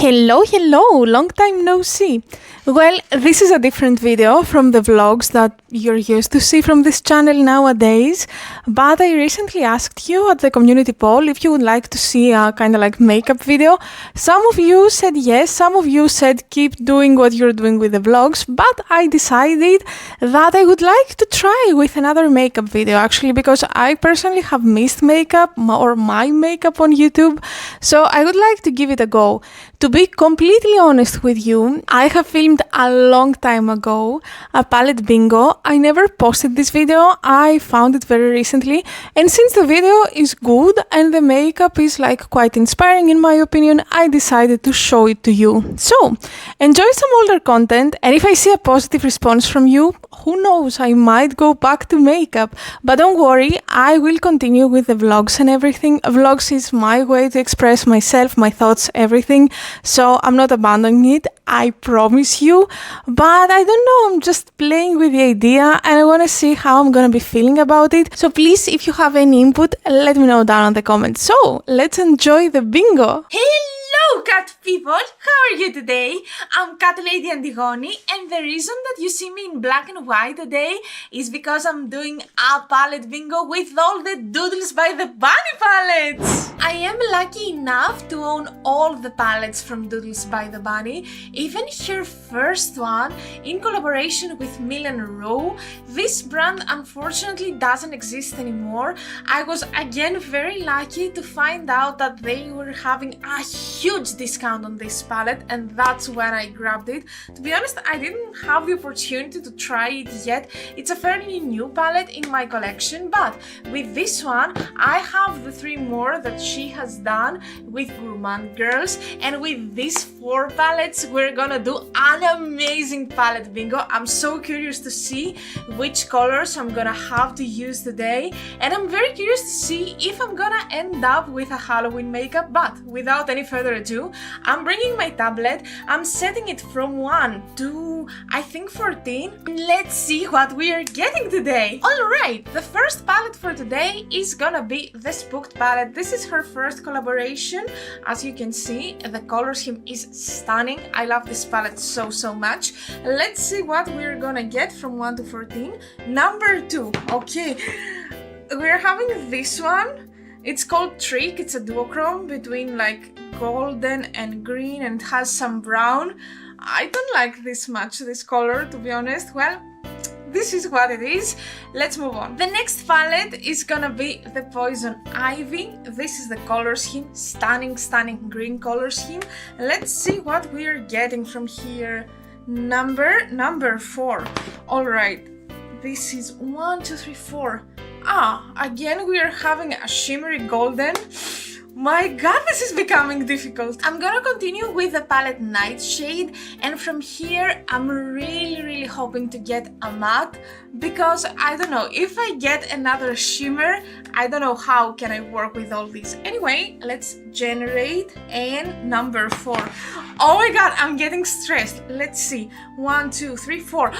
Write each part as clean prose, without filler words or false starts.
Hello, long time no see. Well, this is a different video from the vlogs that you're used to see from this channel nowadays, but I recently asked you at the community poll if you would like to see a kind of like makeup video. Some of you said yes, some of you said keep doing what you're doing with the vlogs, but I decided that I would like to try with another makeup video actually, because I personally have missed makeup or my makeup on YouTube, so I would like to give it a go. To be completely honest with you, I have filmed a long time ago a palette bingo. I never posted this video, I found it very recently, and since the video is good and the makeup is like quite inspiring in my opinion, I decided to show it to you. So, enjoy some older content, and if I see a positive response from you, who knows, I might go back to makeup. But don't worry, I will continue with the vlogs and everything. Vlogs is my way to express myself, my thoughts, everything. So I'm not abandoning it, I promise you, but I don't know, I'm just playing with the idea and I want to see how I'm gonna be feeling about it. So please, if you have any input, let me know down in the comments. So let's enjoy the bingo! Hello cat people, how are you today? I'm Catlady Antigoni, and the reason that you see me in black and white today is because I'm doing a palette bingo with all the Doodles by the Bunny palettes! I am lucky enough to own all the palettes from Doodles by the Bunny, even her first one in collaboration with Milan Rowe. This brand unfortunately doesn't exist anymore. I was again very lucky to find out that they were having a huge discount on this palette, and that's when I grabbed it. To be honest, I didn't have the opportunity to try it yet. It's a fairly new palette in my collection, but with this one I have the 3 more that she has done with Gourmand Girls, and with these 4 palettes we're gonna do an amazing palette bingo. I'm so curious to see which colors I'm gonna have to use today, and I'm very curious to see if I'm gonna end up with a Halloween makeup. But without any further ado, I'm bringing my tablet, I'm setting it from 1 to I think 14. Let's see what we are getting today. Alright, the first palette for today is gonna be the Spooked palette. This is her first collaboration. As you can see, the color scheme is stunning. I love this palette so much. Let's see what we're gonna get from 1 to 14. Number 2, okay, we're having this one. It's called Trick. It's a duochrome between like golden and green, and has some brown. I don't like this much, this color, to be honest. Well, this is what it is. Let's move on. The next palette is gonna be the Poison Ivy. This is the color scheme, stunning green color scheme. Let's see what we are getting from here. Number 4. All right, this is 1, 2, 3, 4. Again we are having a shimmery golden. My god, this is becoming difficult. I'm gonna continue with the palette Nightshade, and from here I'm really hoping to get a matte, because I don't know, if I get another shimmer, I don't know how can I work with all these. Anyway, let's generate, and number 4. Oh my god, I'm getting stressed. Let's see, 1, 2, 3, 4.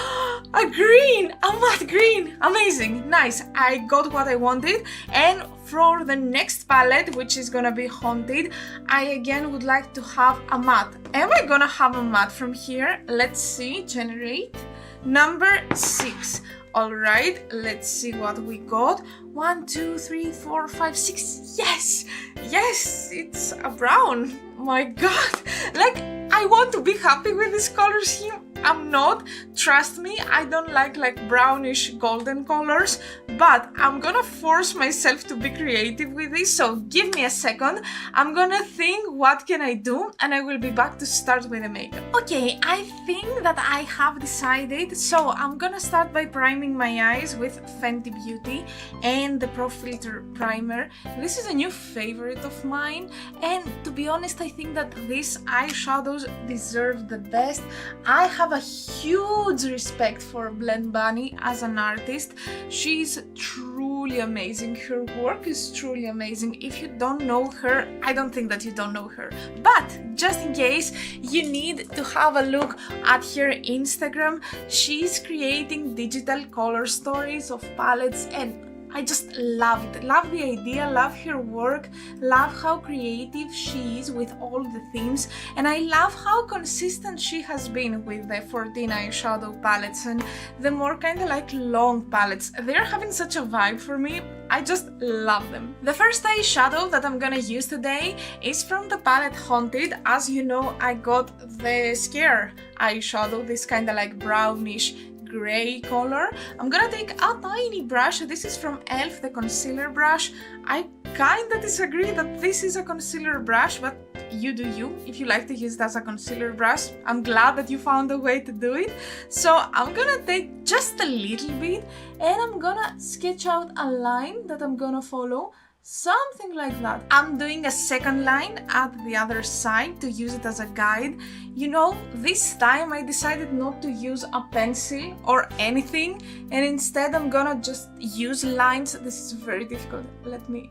A green, a matte green, amazing, nice. I got what I wanted. And for the next palette, which is gonna be Haunted, I again would like to have a matte. Am I gonna have a matte from here? Let's see, generate. Number 6. Alright, let's see what we got. 1, 2, 3, 4, 5, 6. Yes, it's a brown. My god, like, I want to be happy with this color scheme. I'm not, trust me, I don't like brownish golden colors, but I'm gonna force myself to be creative with this, so give me a second. I'm gonna think what can I do, and I will be back to start with the makeup. Okay, I think that I have decided, so I'm gonna start by priming my eyes with Fenty Beauty and the Pro Filter Primer. This is a new favorite of mine, and to be honest, I think that these eyeshadows deserve the best. I have a huge respect for Blend Bunny as an artist. She's truly amazing. Her work is truly amazing. If you don't know her, I don't think that you don't know her. But just in case, you need to have a look at her Instagram. She's creating digital color stories of palettes, and I just love it, love the idea, love her work, love how creative she is with all the themes, and I love how consistent she has been with the 14 eyeshadow palettes and the more kind of like long palettes. They're having such a vibe for me. I just love them. The first eyeshadow that I'm gonna use today is from the palette Haunted. As you know, I got the Scare eyeshadow, this kind of like brownish gray color. I'm gonna take a tiny brush. This is from e.l.f., the concealer brush. I kinda disagree that this is a concealer brush, but you do you. If you like to use it as a concealer brush, I'm glad that you found a way to do it. So I'm gonna take just a little bit and I'm gonna sketch out a line that I'm gonna follow. Something like that. I'm doing a second line at the other side to use it as a guide. You know, this time I decided not to use a pencil or anything, and instead I'm gonna just use lines. This is very difficult. Let me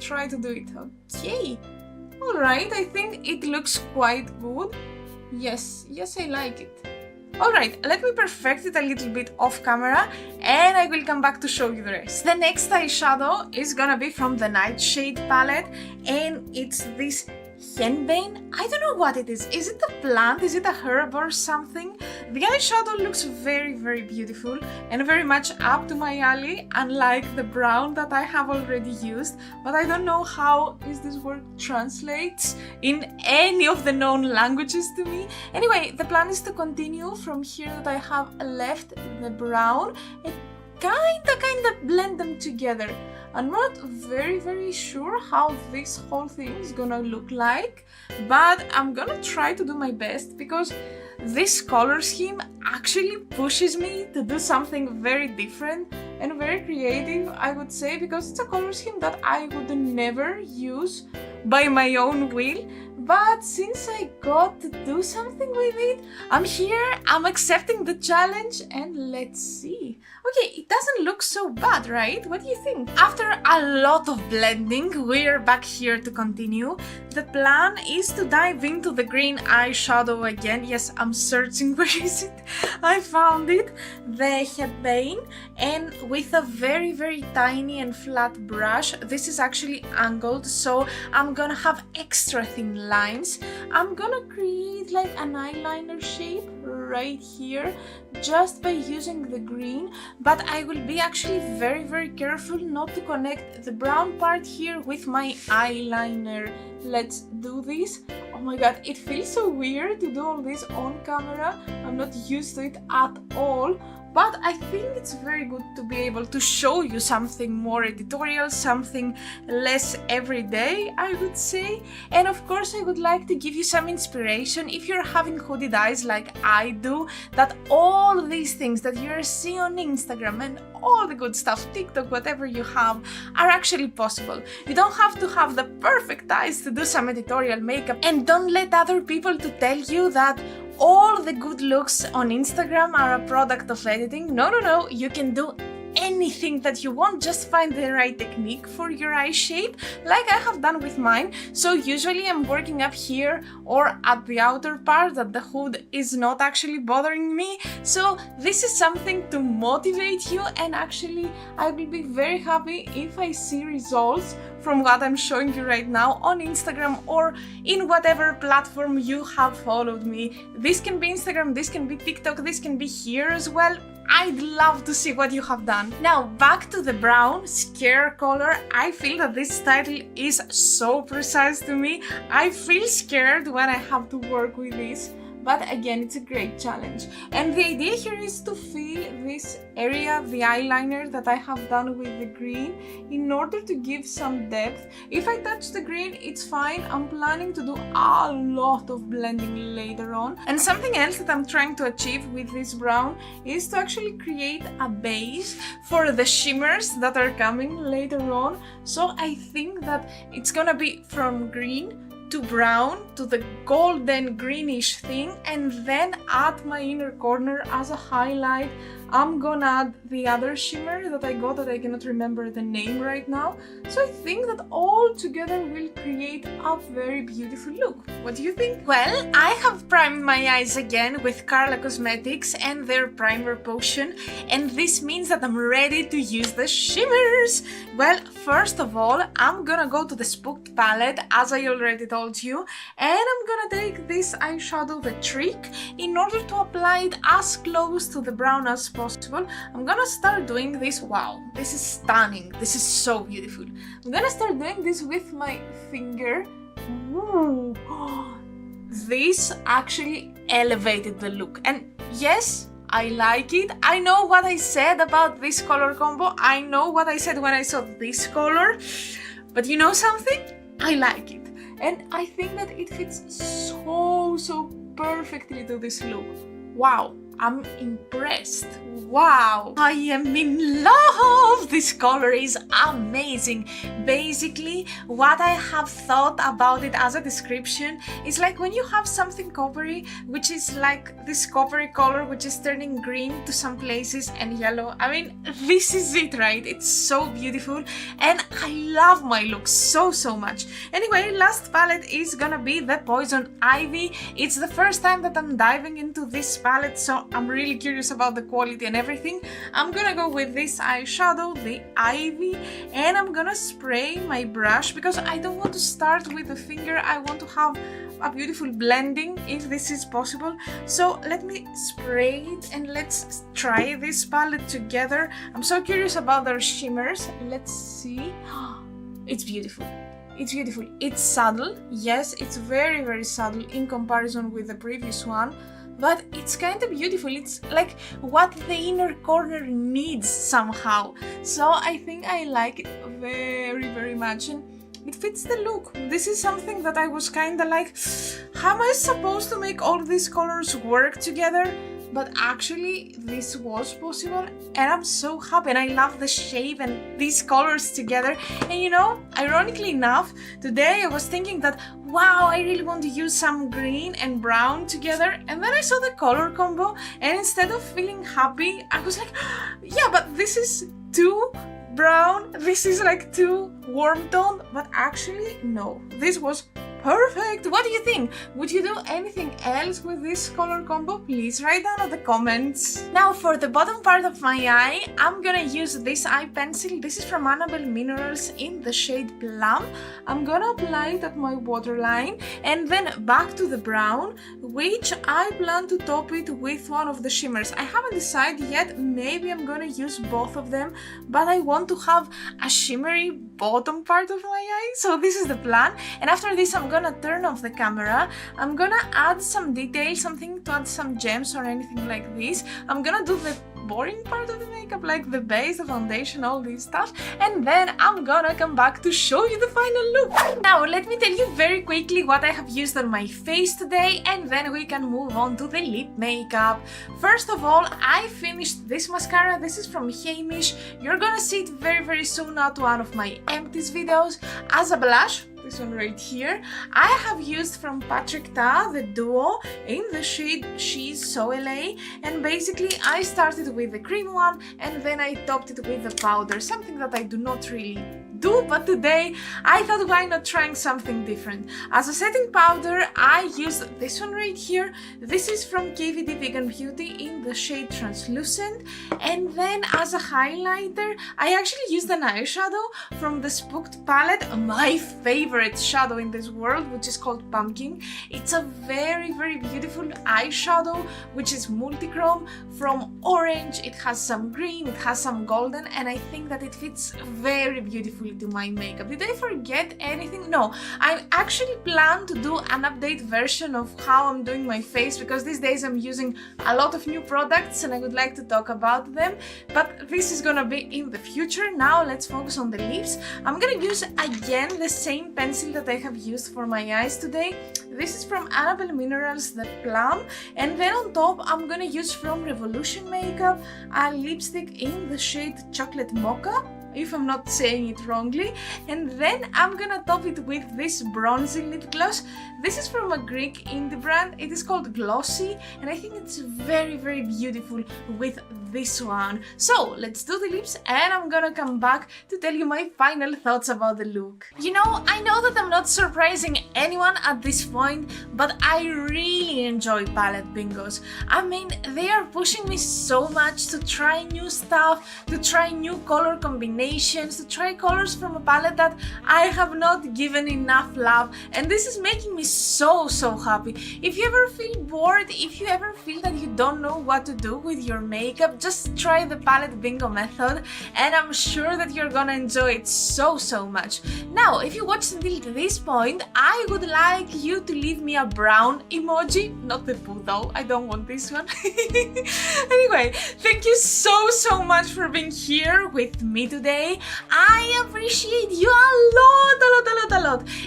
try to do it. Okay. Alright, I think it looks quite good. Yes, I like it. Alright, let me perfect it a little bit off camera and I will come back to show you the rest. The next eyeshadow is gonna be from the Nightshade palette and it's this henbane. I don't know what it is. Is it a plant? Is it a herb or something? The eyeshadow looks very, very beautiful and very much up to my alley, unlike the brown that I have already used, but I don't know how is this word translates in any of the known languages to me. Anyway, the plan is to continue from here that I have left the brown and kinda blend them together. I'm not very sure how this whole thing is gonna look like, but I'm gonna try to do my best because this color scheme actually pushes me to do something very different and very creative, I would say, because it's a color scheme that I would never use by my own will. But since I got to do something with it, I'm here, I'm accepting the challenge, and let's see. Okay, it doesn't look so bad, right? What do you think? After a lot of blending, we're back here to continue. The plan is to dive into the green eyeshadow again. Yes, I'm searching, where is it? I found it. The Henbane, and with a very tiny and flat brush. This is actually angled, so I'm gonna have extra thin lines. I'm gonna create like an eyeliner shape right here just by using the green, but I will be actually very careful not to connect the brown part here with my eyeliner. Let's do this. Oh my god, it feels so weird to do all this on camera. I'm not used to it at all. But I think it's very good to be able to show you something more editorial, something less everyday, I would say. And of course I would like to give you some inspiration if you're having hooded eyes like I do, that all these things that you're seeing on Instagram and all the good stuff, TikTok, whatever you have, are actually possible. You don't have to have the perfect eyes to do some editorial makeup, and don't let other people to tell you that all the good looks on Instagram are a product of editing. No, you can do anything that you want, just find the right technique for your eye shape, like I have done with mine. So usually I'm working up here or at the outer part that the hood is not actually bothering me. So this is something to motivate you, and actually I will be very happy if I see results from what I'm showing you right now on Instagram or in whatever platform you have followed me. This can be Instagram, this can be TikTok, this can be here as well. I'd love to see what you have done. Now back to the brown Scare color. I feel that this title is so precise to me. I feel scared when I have to work with this. But again, it's a great challenge. And the idea here is to fill this area, the eyeliner that I have done with the green, in order to give some depth. If I touch the green, it's fine. I'm planning to do a lot of blending later on. And something else that I'm trying to achieve with this brown is to actually create a base for the shimmers that are coming later on. So I think that it's gonna be from green to brown to the golden greenish thing, and then at my inner corner as a highlight I'm gonna add the other shimmer that I got that I cannot remember the name right now. So I think that all together will create a very beautiful look. What do you think? Well, I have primed my eyes again with Carla Cosmetics and their primer potion, and this means that I'm ready to use the shimmers. Well, first of all, I'm gonna go to the Spooked palette, as I already told you, and I'm gonna take this eyeshadow, the Trick, in order to apply it as close to the brown as possible. I'm gonna start doing this. Wow, this is stunning. This is so beautiful. I'm gonna start doing this with my finger. Ooh. This actually elevated the look, and yes, I like it. I know what I said about this color combo. I know what I said when I saw this color, but you know something? I like it, and I think that it fits so perfectly to this look. Wow, I'm impressed. Wow, I am in love! This color is amazing. Basically, what I have thought about it as a description is like when you have something coppery, which is like this coppery color, which is turning green to some places and yellow. I mean, this is it, right? It's so beautiful, and I love my look so much. Anyway, last palette is gonna be the Poison Ivy. It's the first time that I'm diving into this palette, so I'm really curious about the quality and everything. I'm gonna go with this eyeshadow, the Ivy, and I'm gonna spray my brush because I don't want to start with the finger. I want to have a beautiful blending if this is possible. So let me spray it and let's try this palette together. I'm so curious about their shimmers. Let's see. It's beautiful. It's beautiful. It's subtle. Yes, it's very subtle in comparison with the previous one. But it's kind of beautiful. It's like what the inner corner needs somehow. So I think I like it very much, and it fits the look. This is something that I was kind of like, how am I supposed to make all these colors work together? But actually this was possible, and I'm so happy, and I love the shape and these colors together. And you know, ironically enough, today I was thinking that wow, I really want to use some green and brown together, and then I saw the color combo, and instead of feeling happy, I was like, yeah, but this is too brown, this is like too warm tone. But actually no, this was perfect. What do you think? Would you do anything else with this color combo? Please write down in the comments. Now for the bottom part of my eye, I'm gonna use this eye pencil. This is from Annabelle Minerals in the shade Plum. I'm gonna apply it at my waterline and then back to the brown, which I plan to top it with one of the shimmers. I haven't decided yet. Maybe I'm gonna use both of them, but I want to have a shimmery bottom part of my eye. So this is the plan. And after this, I'm gonna turn off the camera. I'm gonna add some details, something to add some gems or anything like this. I'm gonna do the boring part of the makeup, like the base, the foundation, all this stuff, and then I'm gonna come back to show you the final look. Now let me tell you very quickly what I have used on my face today, and then we can move on to the lip makeup. First of all, I finished this mascara. This is from Hamish. You're gonna see it very soon at one of my empties videos. As a blush, this one right here, I have used from Patrick Ta, the duo, in the shade She's So LA, and basically I started with the cream one and then I topped it with the powder, something that I do not really do, but today I thought why not trying something different. As a setting powder, I used this one right here. This is from KVD Vegan Beauty in the shade Translucent, and then as a highlighter, I actually used an eyeshadow from the Spooked palette, my favorite shadow in this world, which is called Pumpkin. It's a very beautiful eyeshadow, which is multichrome from orange. It has some green, it has some golden, and I think that it fits very beautifully to my makeup. Did I forget anything? No, I actually plan to do an update version of how I'm doing my face, because these days I'm using a lot of new products and I would like to talk about them, but this is gonna be in the future. Now let's focus on the lips. I'm gonna use again the same pencil that I have used for my eyes today. This is from Annabelle Minerals, the Plum, and then on top I'm gonna use from Revolution Makeup a lipstick in the shade Chocolate Mocha, if I'm not saying it wrongly, and then I'm gonna top it with this bronzy lip gloss. This is from a Greek indie brand. It is called Glossy, and I think it's very beautiful with this one. So let's do the lips and I'm gonna come back to tell you my final thoughts about the look. You know, I know that I'm not surprising anyone at this point, but I really enjoy palette bingos. I mean, they are pushing me so much to try new stuff, to try new color combinations, to try colors from a palette that I have not given enough love, and this is making me so happy. If you ever feel bored, if you ever feel that you don't know what to do with your makeup, just try the palette bingo method and I'm sure that you're gonna enjoy it so much. Now, if you watched until this point, I would like you to leave me a brown emoji, not the poo though, I don't want this one. Anyway, thank you so much for being here with me today. I appreciate you a lot.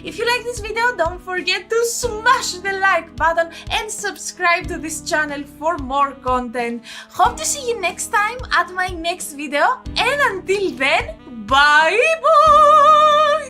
If you like this video, don't forget to smash the like button and subscribe to this channel for more content. Hope to see you next time at my next video, and until then, bye bye!